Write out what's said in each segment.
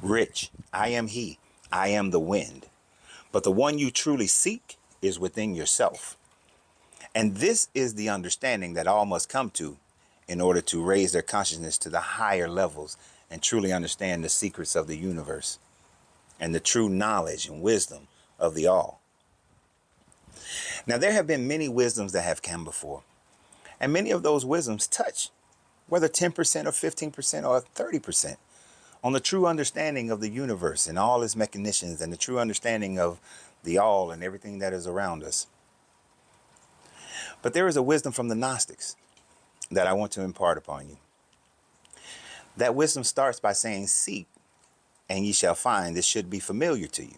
Rich, I am he. I am the wind. But the one you truly seek is within yourself. And this is the understanding that all must come to in order to raise their consciousness to the higher levels and truly understand the secrets of the universe and the true knowledge and wisdom of the all. Now, there have been many wisdoms that have come before, and many of those wisdoms touch, whether 10% or 15% or 30%, on the true understanding of the universe and all its mechanisms and the true understanding of the all and everything that is around us. But there is a wisdom from the Gnostics that I want to impart upon you. That wisdom starts by saying, seek and ye shall find. This should be familiar to you.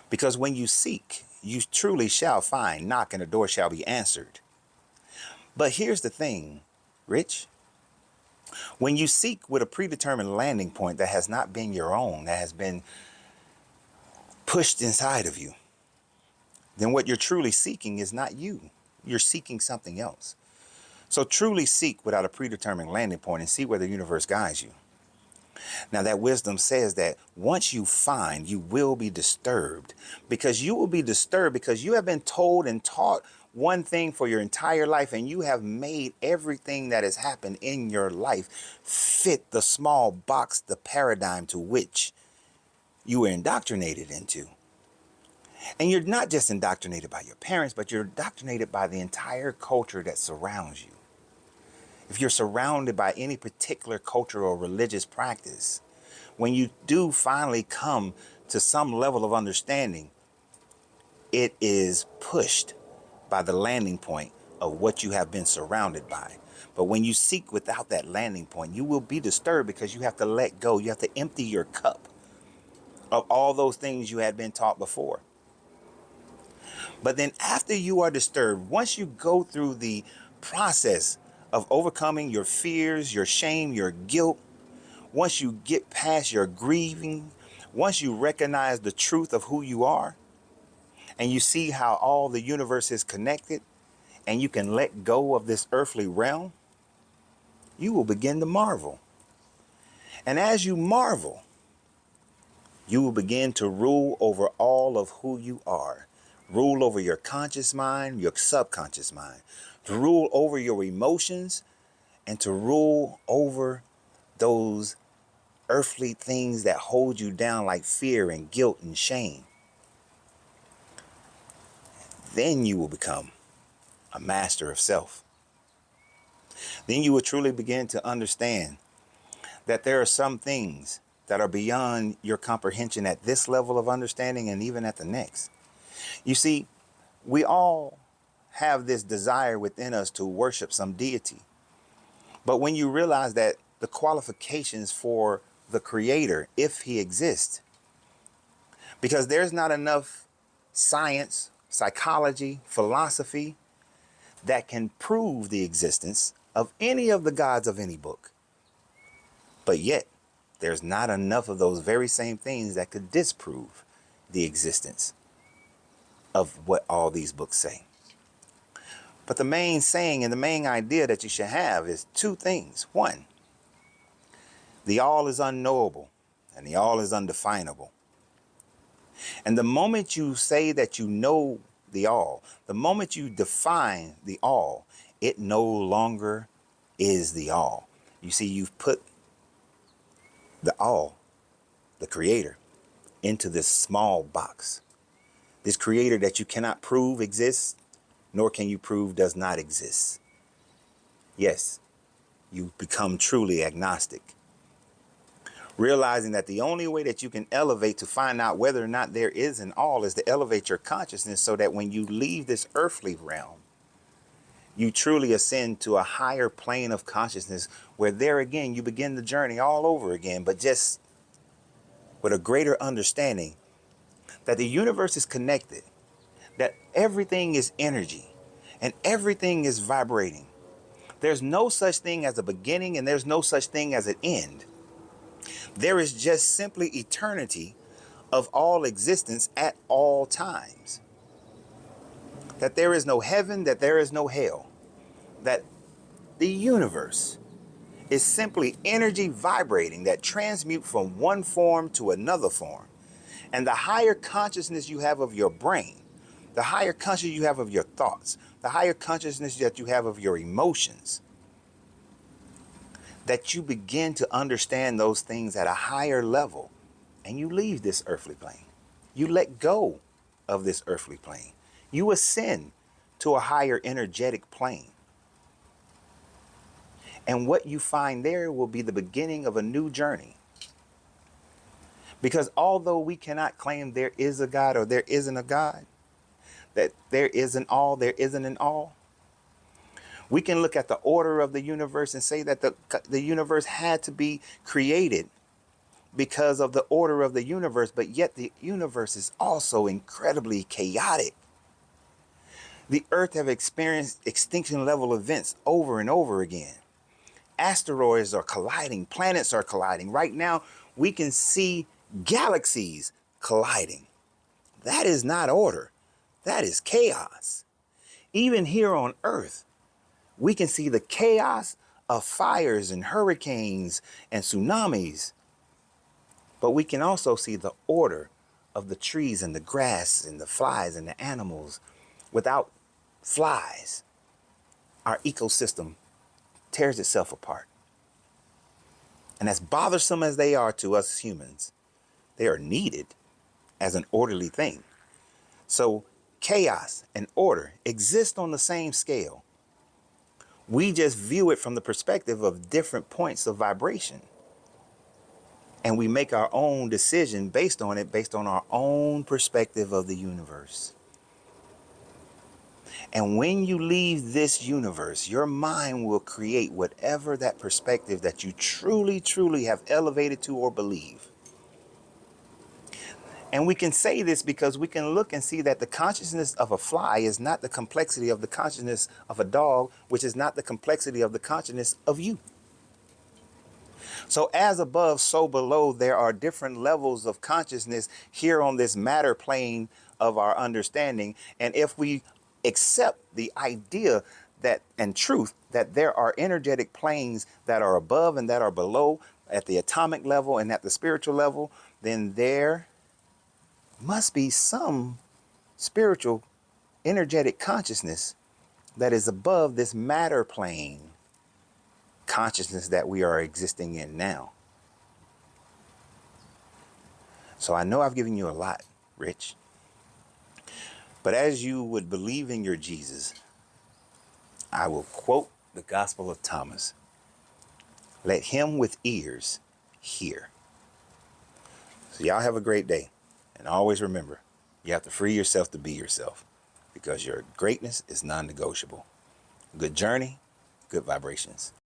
Because when you seek, you truly shall find. Knock and the door shall be answered. But here's the thing, Rich. When you seek with a predetermined landing point that has not been your own, that has been pushed inside of you, then what you're truly seeking is not you. You're seeking something else. So truly seek without a predetermined landing point and see where the universe guides you. Now, that wisdom says that once you find, you will be disturbed, because you will be disturbed because you have been told and taught one thing for your entire life, and you have made everything that has happened in your life fit the small box, the paradigm to which you were indoctrinated into. And you're not just indoctrinated by your parents, but you're indoctrinated by the entire culture that surrounds you. If you're surrounded by any particular culture or religious practice, when you do finally come to some level of understanding, it is pushed by the landing point of what you have been surrounded by. But when you seek without that landing point, you will be disturbed because you have to let go. You have to empty your cup of all those things you had been taught before. But then after you are disturbed, once you go through the process of overcoming your fears, your shame, your guilt, once you get past your grieving, once you recognize the truth of who you are, and you see how all the universe is connected, and you can let go of this earthly realm, you will begin to marvel. And as you marvel, you will begin to rule over all of who you are. Rule over your conscious mind, your subconscious mind, to rule over your emotions, and to rule over those earthly things that hold you down, like fear and guilt and shame. Then you will become a master of self. Then you will truly begin to understand that there are some things that are beyond your comprehension at this level of understanding and even at the next. You see, we all have this desire within us to worship some deity. But when you realize that the qualifications for the creator, if he exists, because there's not enough science, psychology, philosophy that can prove the existence of any of the gods of any book. But yet, there's not enough of those very same things that could disprove the existence of what all these books say. But the main saying and the main idea that you should have is two things. One, the all is unknowable and the all is undefinable. And the moment you say that you know the all, the moment you define the all, it no longer is the all. You see, you've put the all, the creator, into this small box. This creator that you cannot prove exists, nor can you prove does not exist. Yes, you become truly agnostic, realizing that the only way that you can elevate to find out whether or not there is an all is to elevate your consciousness, so that when you leave this earthly realm, you truly ascend to a higher plane of consciousness, where there again you begin the journey all over again, but just with a greater understanding that the universe is connected, that everything is energy and everything is vibrating. There's no such thing as a beginning and there's no such thing as an end. There is just simply eternity of all existence at all times. That there is no heaven, that there is no hell. That the universe is simply energy vibrating that transmute from one form to another form. And the higher consciousness you have of your brain, the higher consciousness you have of your thoughts, the higher consciousness that you have of your emotions, that you begin to understand those things at a higher level, and you leave this earthly plane. You let go of this earthly plane. You ascend to a higher energetic plane. And what you find there will be the beginning of a new journey. Because although we cannot claim there is a God or there isn't a God, that there is an all, there isn't an all, we can look at the order of the universe and say that the universe had to be created because of the order of the universe, but yet the universe is also incredibly chaotic. The earth have experienced extinction level events over and over again. Asteroids are colliding, planets are colliding. Right now, we can see galaxies colliding. That is not order. That is chaos. Even here on Earth, we can see the chaos of fires and hurricanes and tsunamis. But we can also see the order of the trees and the grass and the flies and the animals. Without flies, our ecosystem tears itself apart. And as bothersome as they are to us humans, they are needed as an orderly thing. So chaos and order exist on the same scale. We just view it from the perspective of different points of vibration. And we make our own decision based on it, based on our own perspective of the universe. And when you leave this universe, your mind will create whatever that perspective that you truly, truly have elevated to or believe. And we can say this because we can look and see that the consciousness of a fly is not the complexity of the consciousness of a dog, which is not the complexity of the consciousness of you. So as above, so below, there are different levels of consciousness here on this matter plane of our understanding. And if we accept the idea that and truth that there are energetic planes that are above and that are below at the atomic level and at the spiritual level, then there must be some spiritual energetic consciousness that is above this matter plane consciousness that we are existing in now. So I know I've given you a lot, Rich. But as you would believe in your Jesus, I will quote the Gospel of Thomas. Let him with ears hear. So y'all have a great day. And always remember, you have to free yourself to be yourself because your greatness is non-negotiable. Good journey, good vibrations.